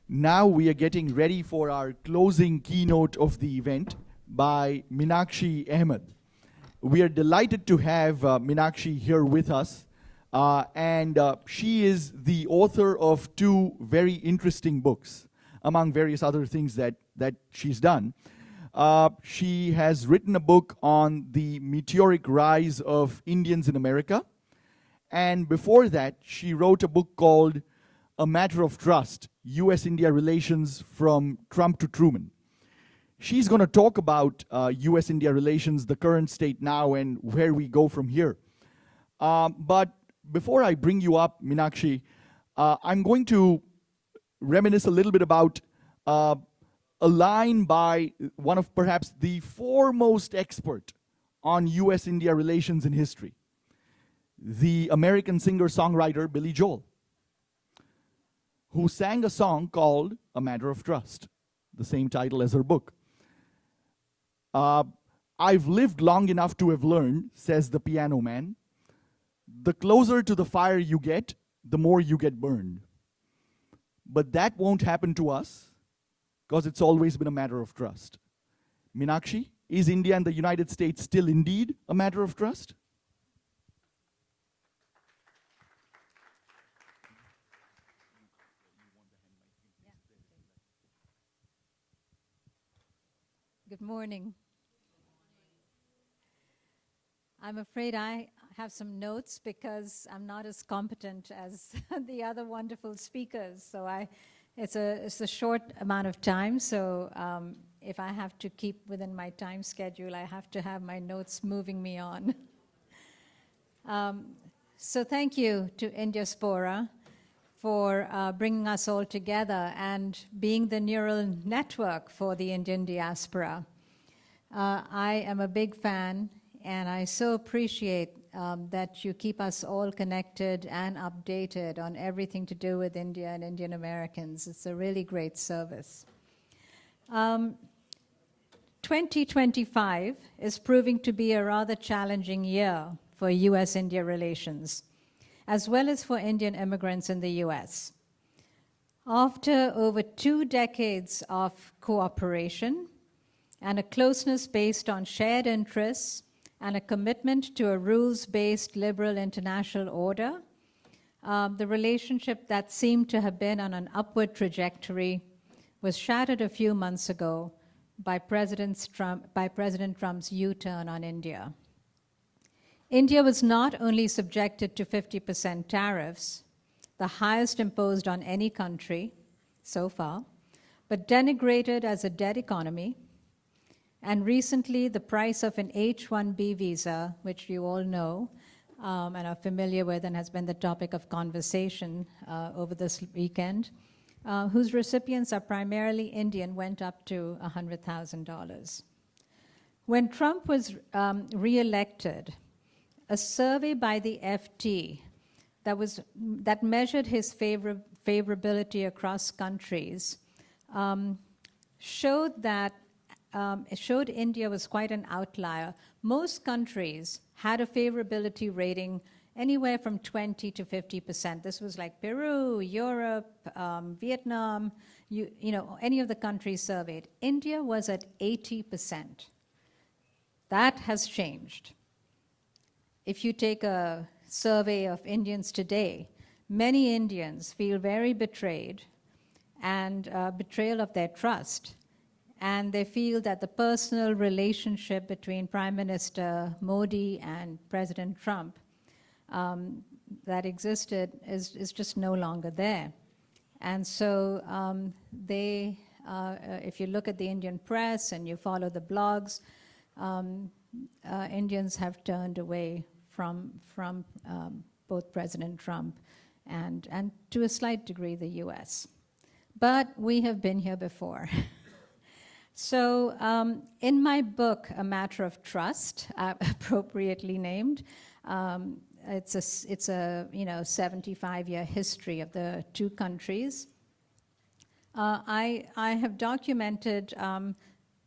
Now we are getting ready for our closing keynote of the event by Meenakshi Ahamed. We are delighted to have Meenakshi here with us. And she is the author of two very interesting books, among various other things that she's done. She has written a book on the meteoric rise of Indians in America. And before that, she wrote a book called A Matter of Trust, US-India Relations from Trump to Truman. She's going to talk about US-India relations, the current state now, and where we go from here. But before I bring you up, Meenakshi, I'm going to reminisce a little bit about a line by one of perhaps the foremost expert on US-India relations in history, the American singer-songwriter Billy Joel, who sang a song called A Matter of Trust, the same title as her book. I've lived long enough to have learned, says the piano man, the closer to the fire you get, the more you get burned. But that won't happen to us, because it's always been a matter of trust. Meenakshi, is India and the United States still indeed a matter of trust? Good morning. I'm afraid I have some notes because I'm not as competent as the other wonderful speakers. So it's a short amount of time. So if I have to keep within my time schedule, I have to have my notes moving me on. So thank you to Indiaspora for bringing us all together and being the neural network for the Indian diaspora. I am a big fan, and I so appreciate that you keep us all connected and updated on everything to do with India and Indian Americans. It's a really great service. 2025 is proving to be a rather challenging year for US-India relations, as well as for Indian immigrants in the US. After over 2 decades of cooperation and a closeness based on shared interests and a commitment to a rules-based liberal international order, the relationship that seemed to have been on an upward trajectory was shattered a few months ago by President Trump's U-turn on India. India was not only subjected to 50% tariffs, the highest imposed on any country so far, but denigrated as a dead economy. And recently, the price of an H-1B visa, which you all know and are familiar with and has been the topic of conversation over this weekend, whose recipients are primarily Indian, went up to $100,000. When Trump was re-elected, a survey by the FT that measured his favorability across countries showed India was quite an outlier. Most countries had a favorability rating anywhere from 20 to 50%. This was like Peru, Europe, Vietnam, you know, any of the countries surveyed. India was at 80%. That has changed. If you take a survey of Indians today, many Indians feel very betrayed and betrayal of their trust. And they feel that the personal relationship between Prime Minister Modi and President Trump that existed is just no longer there. And so if you look at the Indian press and you follow the blogs, Indians have turned away from both President Trump and to a slight degree the US. But we have been here before. So in my book, A Matter of Trust, appropriately named, it's a 75-year history of the two countries. I have documented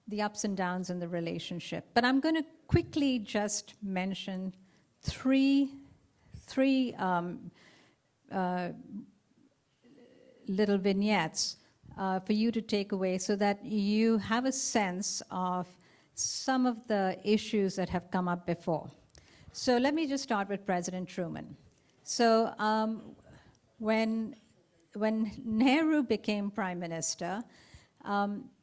the ups and downs in the relationship, but I'm going to quickly just mention three little vignettes for you to take away so that you have a sense of some of the issues that have come up before. So let me just start with President Truman. So when Nehru became prime minister,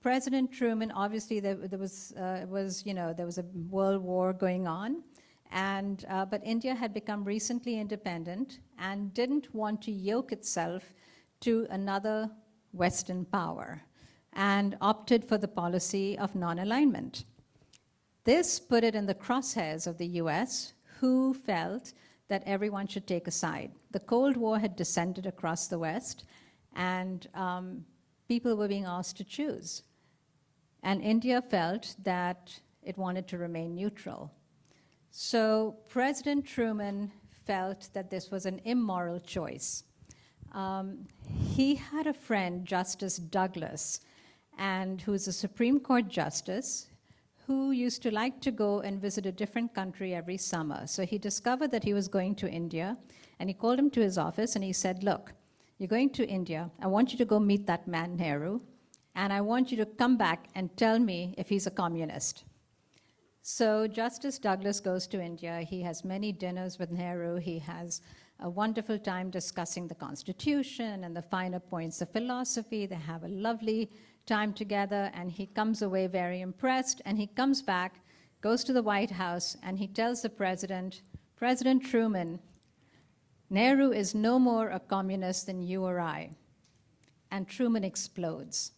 President Truman, obviously there was a world war going on, but India had become recently independent and didn't want to yoke itself to another Western power and opted for the policy of non-alignment. This put it in the crosshairs of the US, who felt that everyone should take a side. The Cold War had descended across the West, and people were being asked to choose. And India felt that it wanted to remain neutral. So President Truman felt that this was an immoral choice. He had a friend, Justice Douglas, and who's a Supreme Court justice, who used to like to go and visit a different country every summer. So he discovered that he was going to India, and he called him to his office, and he said, look, you're going to India. I want you to go meet that man, Nehru, and I want you to come back and tell me if he's a communist. So Justice Douglas goes to India. He has many dinners with Nehru. He has a wonderful time discussing the Constitution and the finer points of philosophy. They have a lovely time together, and he comes away very impressed, and he comes back, goes to the White House, and he tells the president, President Truman, Nehru is no more a communist than you or I. And Truman explodes.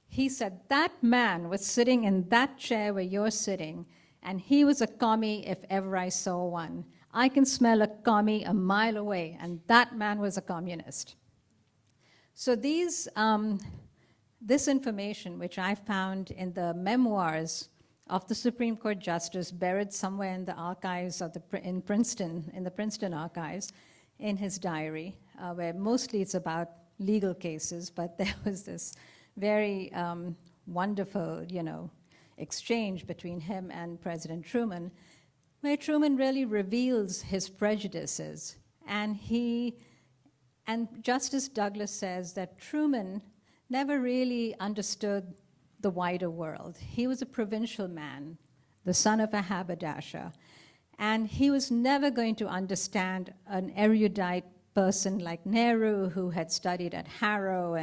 He said, that man was sitting in that chair where you're sitting, and he was a commie if ever I saw one. I can smell a commie a mile away, and that man was a communist. So this information, which I found in the memoirs of the Supreme Court justice, buried somewhere in the archives of in the Princeton archives, in his diary, where mostly it's about legal cases, but there was this very wonderful, exchange between him and President Truman, where Truman really reveals his prejudices. And Justice Douglas says that Truman never really understood the wider world. He was a provincial man, the son of a haberdasher, and he was never going to understand an erudite person like Nehru, who had studied at Harrow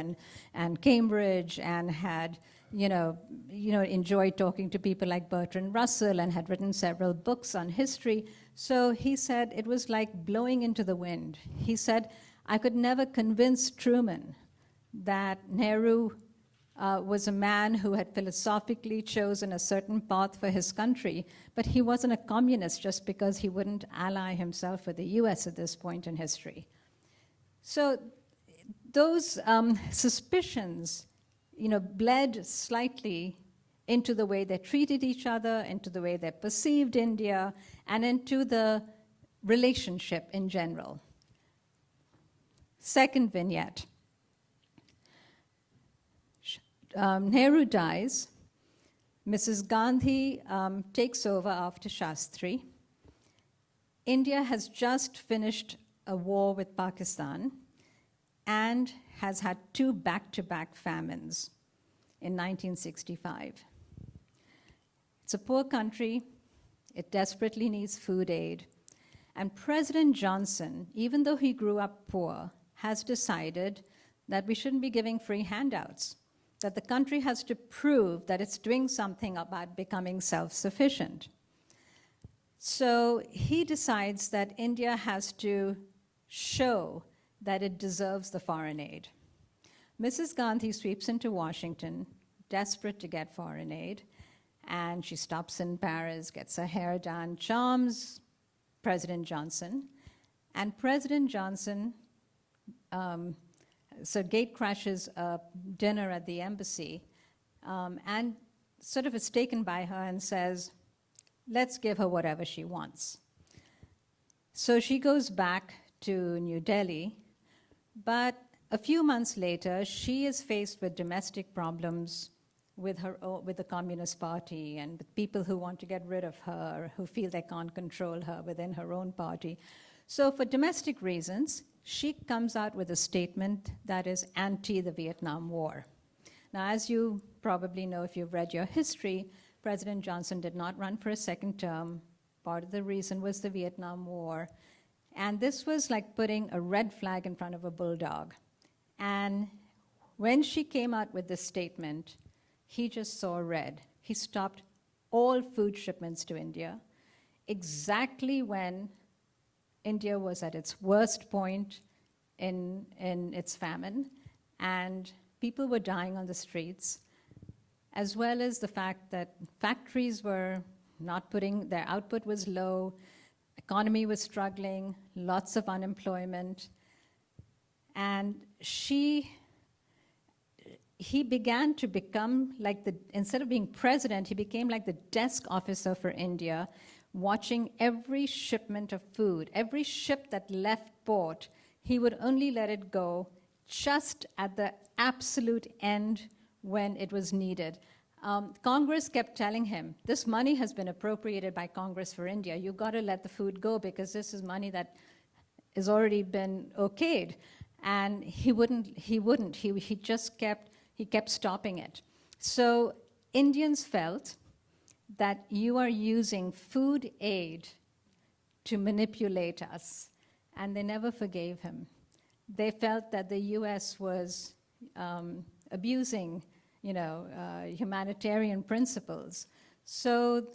and Cambridge and had enjoyed talking to people like Bertrand Russell and had written several books on history. So he said it was like blowing into the wind. He said, I could never convince Truman that Nehru was a man who had philosophically chosen a certain path for his country, but he wasn't a communist just because he wouldn't ally himself with the US at this point in history. So those suspicions bled slightly into the way they treated each other, into the way they perceived India, and into the relationship in general. Second vignette. Nehru dies. Mrs. Gandhi takes over after Shastri. India has just finished a war with Pakistan and has had 2 back-to-back famines in 1965. It's a poor country. It desperately needs food aid. And President Johnson, even though he grew up poor, has decided that we shouldn't be giving free handouts, that the country has to prove that it's doing something about becoming self-sufficient. So he decides that India has to show that it deserves the foreign aid. Mrs. Gandhi sweeps into Washington, desperate to get foreign aid, and she stops in Paris, gets her hair done, charms President Johnson, and President Johnson gate crashes a dinner at the embassy and sort of is taken by her and says, let's give her whatever she wants. So she goes back to New Delhi, but a few months later, she is faced with domestic problems with the Communist Party and with people who want to get rid of her, who feel they can't control her within her own party. So for domestic reasons, she comes out with a statement that is anti the Vietnam War. Now, as you probably know if you've read your history, President Johnson did not run for a second term. Part of the reason was the Vietnam War. And this was like putting a red flag in front of a bulldog. And when she came out with this statement, he just saw red. He stopped all food shipments to India, exactly when India was at its worst point in its famine, and people were dying on the streets, as well as the fact that factories were not putting, their output was low, economy was struggling, lots of unemployment. And he began to become like instead of being president, he became like the desk officer for India, watching every shipment of food. Every ship that left port, he would only let it go just at the absolute end when it was needed. Congress kept telling him, this money has been appropriated by Congress for India. You've got to let the food go because this is money that has already been okayed. And he wouldn't. He just kept stopping it. So Indians felt that you are using food aid to manipulate us, and they never forgave him. They felt that the US was abusing, humanitarian principles. So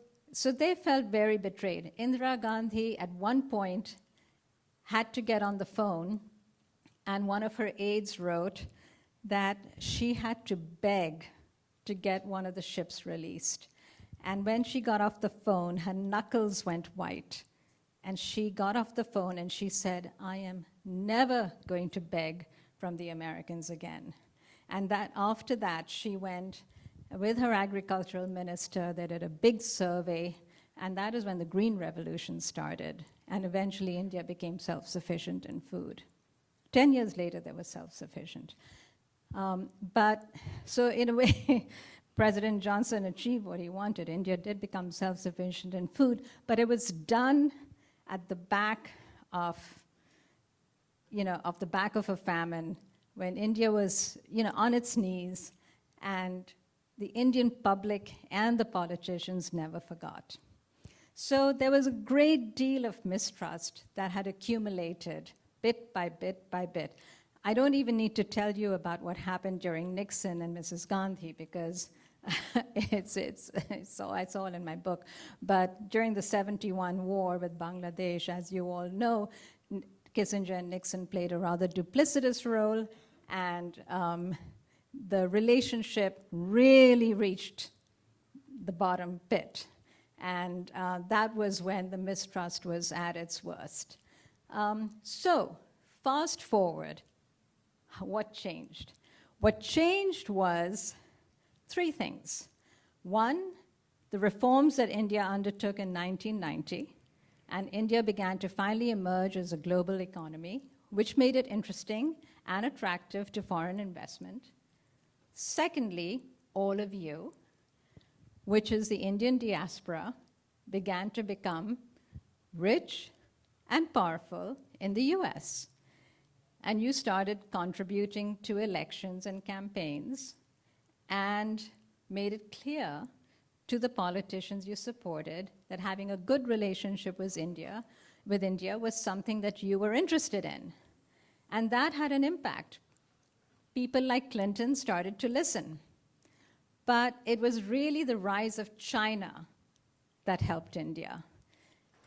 they felt very betrayed. Indira Gandhi, at one point, had to get on the phone, and one of her aides wrote that she had to beg to get one of the ships released. And when she got off the phone, her knuckles went white. And she got off the phone and she said, I am never going to beg from the Americans again. And that after that, she went with her agricultural minister. They did a big survey, and that is when the Green Revolution started. And eventually, India became self-sufficient in food. 10 years later, they were self-sufficient. So in a way, President Johnson achieved what he wanted. India did become self-sufficient in food, but it was done at the back of, a famine, when India was, on its knees, and the Indian public and the politicians never forgot. So there was a great deal of mistrust that had accumulated bit by bit by bit. I don't even need to tell you about what happened during Nixon and Mrs. Gandhi, because it's all in my book. But during the 71 war with Bangladesh, as you all know, Kissinger and Nixon played a rather duplicitous role, and the relationship really reached the bottom pit. And that was when the mistrust was at its worst. So fast forward, what changed? What changed was three things. One, the reforms that India undertook in 1990, and India began to finally emerge as a global economy, which made it interesting and attractive to foreign investment. Secondly, all of you, which is the Indian diaspora, began to become rich and powerful in the US. And you started contributing to elections and campaigns and made it clear to the politicians you supported that having a good relationship with India was something that you were interested in. And that had an impact. People like Clinton started to listen. But it was really the rise of China that helped India,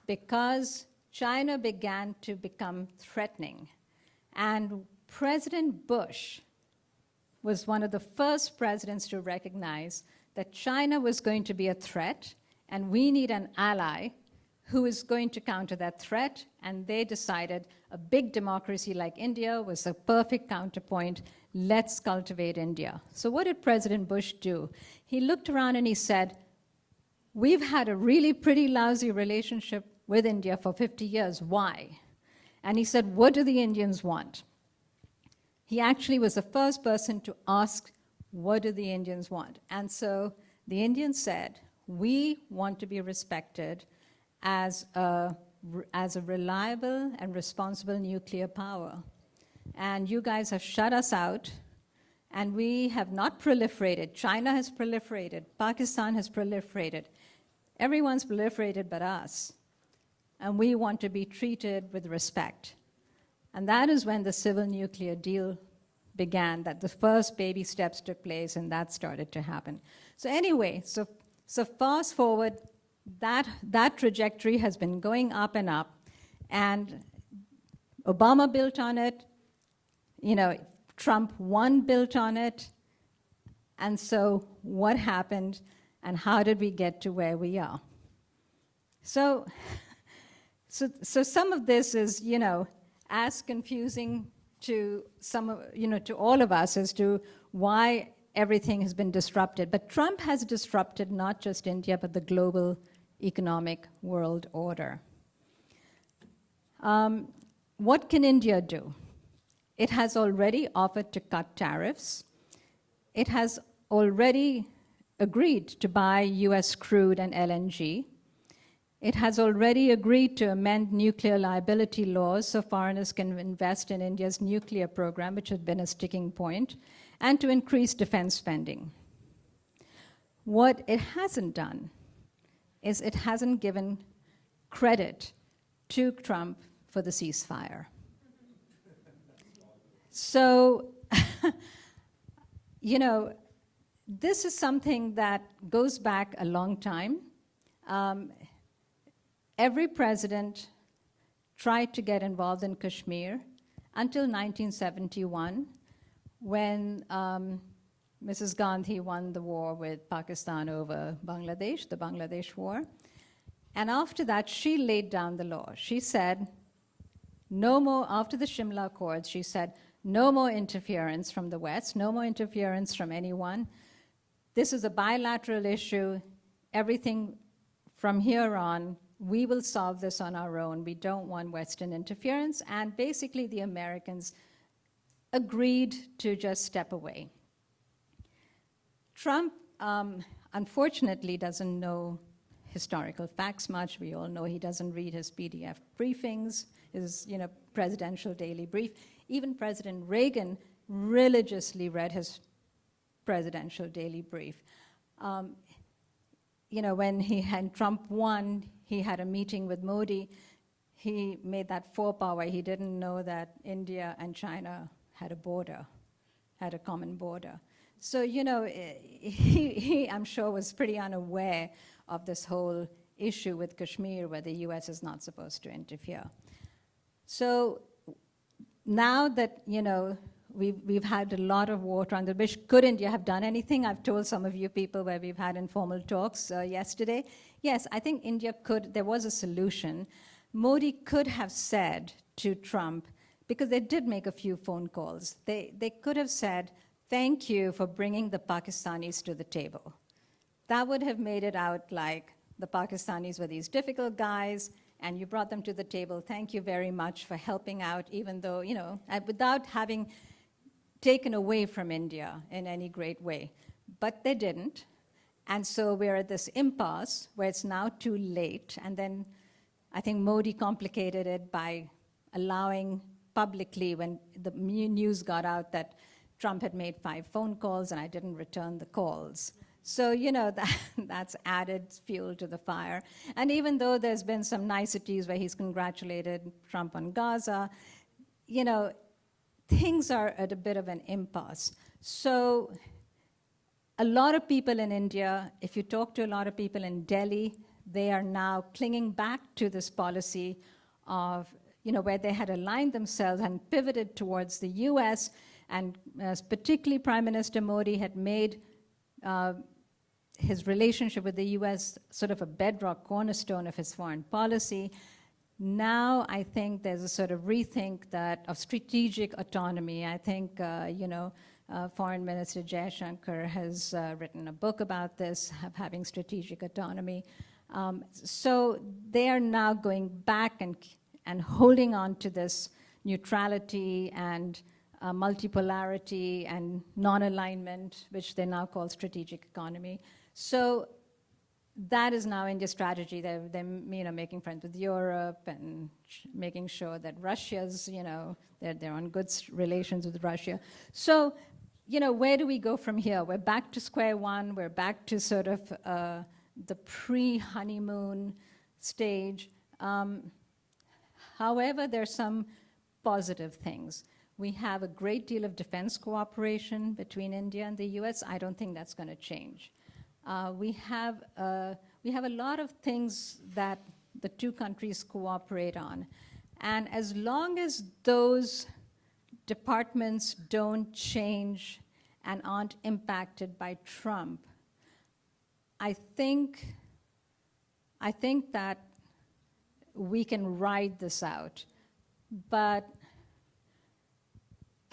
because China began to become threatening. And President Bush was one of the first presidents to recognize that China was going to be a threat, and we need an ally who is going to counter that threat. And they decided a big democracy like India was a perfect counterpoint. Let's cultivate India. So what did President Bush do? He looked around and he said, we've had a really pretty lousy relationship with India for 50 years. Why? And he said, what do the Indians want? He actually was the first person to ask, what do the Indians want? And so the Indians said, we want to be respected as a reliable and responsible nuclear power. And you guys have shut us out, And we have not proliferated. China has proliferated. Pakistan has proliferated. Everyone's proliferated but us. And we want to be treated with respect. And that is when the civil nuclear deal began, that the first baby steps took place, and that started to happen. So anyway, so fast forward, that trajectory has been going up and up, and Obama built on it, Trump 1 built on it, and so what happened, and how did we get to where we are? So some of this is, as confusing to to all of us as to why everything has been disrupted. But Trump has disrupted not just India, but the global economic world order. What can India do? It has already offered to cut tariffs. It has already agreed to buy US crude and LNG. It has already agreed to amend nuclear liability laws so foreigners can invest in India's nuclear program, which had been a sticking point, and to increase defense spending. What it hasn't done is it hasn't given credit to Trump for the ceasefire. So, this is something that goes back a long time. Every president tried to get involved in Kashmir until 1971, when Mrs. Gandhi won the war with Pakistan over Bangladesh, the Bangladesh War. And after that, she laid down the law. She said, no more, after the Shimla Accords, she said, no more interference from the West, no more interference from anyone. This is a bilateral issue. Everything from here on, we will solve this on our own. We don't want Western interference. And basically, the Americans agreed to just step away. Trump, unfortunately, doesn't know historical facts much. We all know he doesn't read his PDF briefings, his presidential daily brief. Even President Reagan religiously read his presidential daily brief. When Trump won, he had a meeting with Modi. He made that faux pas where he didn't know that India and China had a border, had a common border. So, he, I'm sure, was pretty unaware of this whole issue with Kashmir where the US is not supposed to interfere. So now that, we've had a lot of water under the bridge, could India have done anything? I've told some of you people where we've had informal talks yesterday. Yes, I think India could. There was a solution. Modi could have said to Trump, because they did make a few phone calls, they could have said, thank you for bringing the Pakistanis to the table. That would have made it out like the Pakistanis were these difficult guys, and you brought them to the table. Thank you very much for helping out, even though, without having taken away from India in any great way. But they didn't. And so we're at this impasse where it's now too late. And then I think Modi complicated it by allowing publicly, when the news got out that Trump had made 5 phone calls and I didn't return the calls. So, that's added fuel to the fire. And even though there's been some niceties where he's congratulated Trump on Gaza, things are at a bit of an impasse. So a lot of people in India, if you talk to a lot of people in Delhi, they are now clinging back to this policy of, where they had aligned themselves and pivoted towards the US, and particularly Prime Minister Modi had made his relationship with the US sort of a bedrock cornerstone of his foreign policy. Now I think there's a sort of rethink of strategic autonomy. I think, Foreign Minister Jaishankar has written a book about this, of having strategic autonomy. So they are now going back and holding on to this neutrality and multipolarity and non-alignment, which they now call strategic economy. So that is now India's strategy. They're making friends with Europe and making sure that Russia's, they're on good relations with Russia. So, where do we go from here? We're back to square one. We're back to sort of the pre-honeymoon stage. However, there's some positive things. We have a great deal of defense cooperation between India and the US. I don't think that's going to change. We have a lot of things that the two countries cooperate on. And as long as those departments don't change and aren't impacted by Trump, I think that we can ride this out. But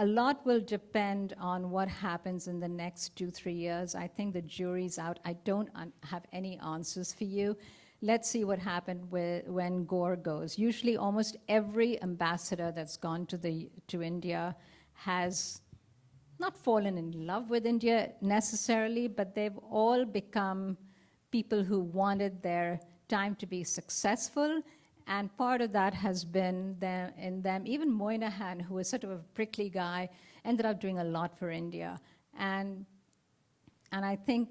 a lot will depend on what happens in the next 2-3 years. I think the jury's out. I don't have any answers for you. Let's see what happened when Gore goes. Usually almost every ambassador that's gone to India has not fallen in love with India necessarily, but they've all become people who wanted their time to be successful. And part of that has been in them. Even Moynihan, who was sort of a prickly guy, ended up doing a lot for India. And I think,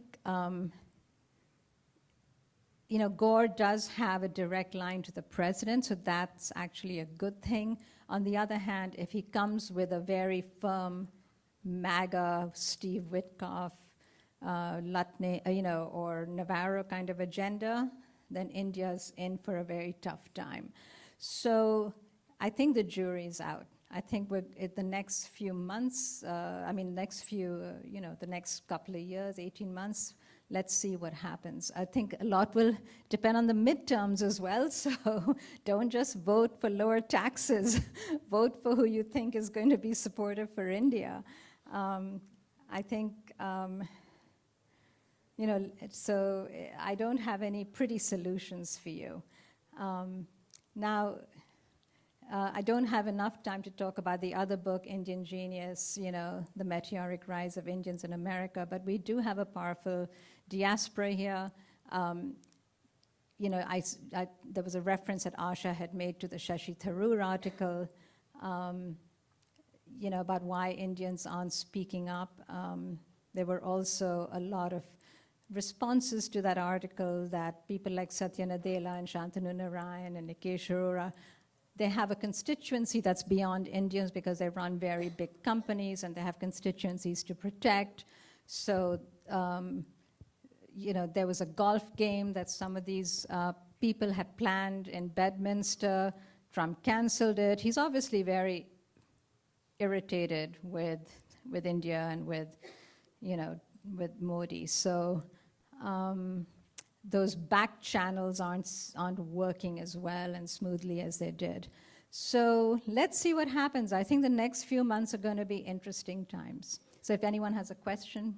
Gore does have a direct line to the president, so that's actually a good thing. On the other hand, if he comes with a very firm MAGA, Steve Witkoff, Lutney, or Navarro kind of agenda, then India's in for a very tough time. So I think the jury's out. I think the next few months, the next couple of years, 18 months, let's see what happens. I think a lot will depend on the midterms as well, so don't just vote for lower taxes. Vote for who you think is going to be supportive for India. I think, so I don't have any pretty solutions for you. Now, I don't have enough time to talk about the other book, Indian Genius, the meteoric rise of Indians in America, but we do have a powerful diaspora here. There was a reference that Asha had made to the Shashi Tharoor article, about why Indians aren't speaking up. There were also a lot of responses to that article that people like Satya Nadella and Shantanu Narayan and Nikesh Arora, they have a constituency that's beyond Indians because they run very big companies and they have constituencies to protect. So, there was a golf game that some of these people had planned in Bedminster. Trump canceled it. He's obviously very irritated with India and with Modi. So those back channels aren't working as well and smoothly as they did. So let's see what happens. I think the next few months are going to be interesting times. So if anyone has a question.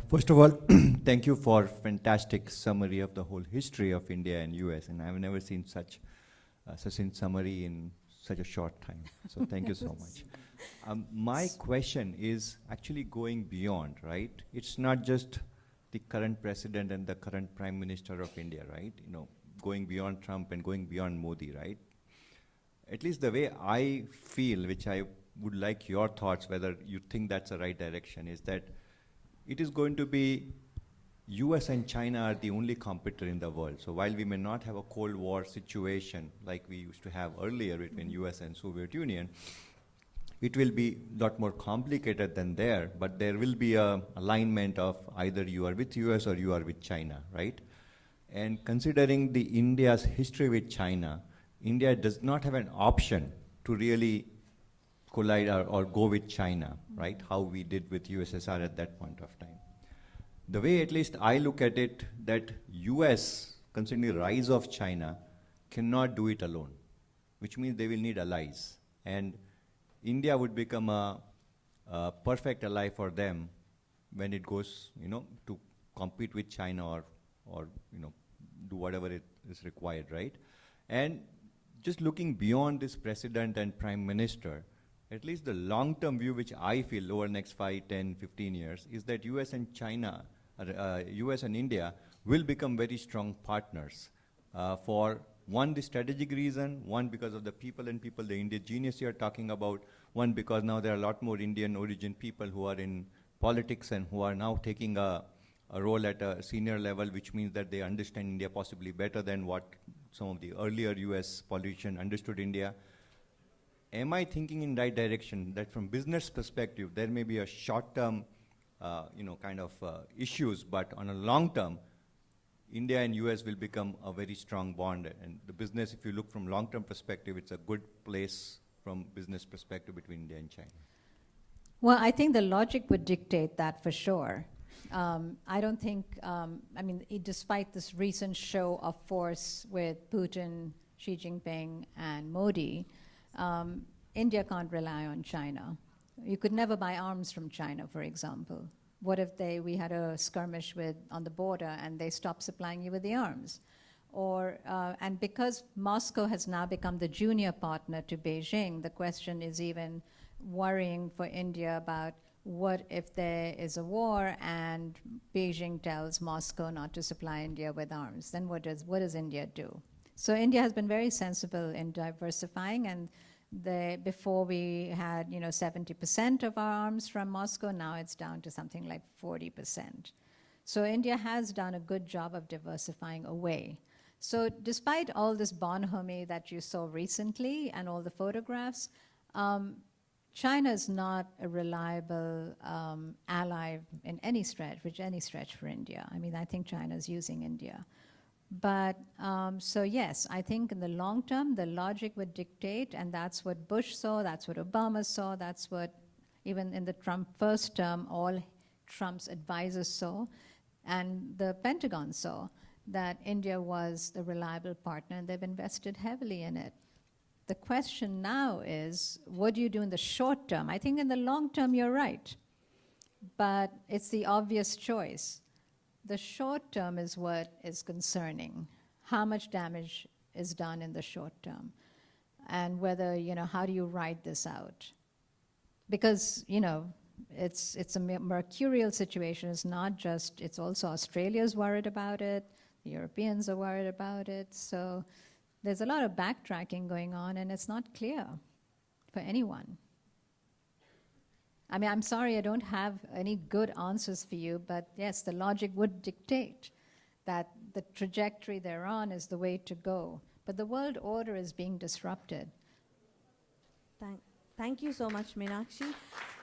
First of all, thank you for fantastic summary of the whole history of India and US, and I've never seen such a summary in such a short time. So thank you so much. My question is actually going beyond, right? It's not just the current president and the current prime minister of India, right? Going beyond Trump and going beyond Modi, right? At least the way I feel, which I would like your thoughts, whether you think that's the right direction, is that it is going to be US and China are the only competitor in the world. So while we may not have a Cold War situation like we used to have earlier between US and Soviet Union, it will be a lot more complicated than there, but there will be a alignment of either you are with US or you are with China, right? And considering the India's history with China, India does not have an option to really collide or go with China, right? How we did with USSR at that point of time. The way at least I look at it, that US, considering the rise of China, cannot do it alone, which means they will need allies. And India would become a perfect ally for them when it goes, to compete with China or do whatever it is required, right? And just looking beyond this president and prime minister, at least the long-term view, which I feel over the next 5, 10, 15 years, is that US and China, US and India will become very strong partners for one, the strategic reason, one, because of the people and people, the indigenous you are talking about, one, because now there are a lot more Indian origin people who are in politics and who are now taking a role at a senior level, which means that they understand India possibly better than what some of the earlier US politicians understood India. Am I thinking in right direction that from business perspective, there may be a short-term, issues, but on a long term, India and US will become a very strong bond. And the business, if you look from long-term perspective, it's a good place from business perspective between India and China. Well, I think the logic would dictate that for sure. I don't think, despite this recent show of force with Putin, Xi Jinping, and Modi, India can't rely on China. You could never buy arms from China, for example. What if we had a skirmish on the border and they stopped supplying you with the arms? And because Moscow has now become the junior partner to Beijing, the question is even worrying for India about what if there is a war and Beijing tells Moscow not to supply India with arms? Then what does India do? So India has been very sensible in diversifying, and before we had 70% of our arms from Moscow, now it's down to something like 40%. So India has done a good job of diversifying away. So despite all this bonhomie that you saw recently and all the photographs, China is not a reliable ally in any stretch for India. I mean, I think China is using India. But, so yes, I think in the long term, the logic would dictate, and that's what Bush saw, that's what Obama saw, that's what even in the Trump first term, all Trump's advisors saw, and the Pentagon saw, that India was the reliable partner, and they've invested heavily in it. The question now is, what do you do in the short term? I think in the long term, you're right, but it's the obvious choice. The short term is what is concerning. How much damage is done in the short term? And whether, how do you ride this out? Because, it's a mercurial situation. It's not just, it's also Australia's worried about it. The Europeans are worried about it. So there's a lot of backtracking going on, and it's not clear for anyone. I mean, I'm sorry I don't have any good answers for you, but yes, the logic would dictate that the trajectory they're on is the way to go. But the world order is being disrupted. Thank you so much, Meenakshi.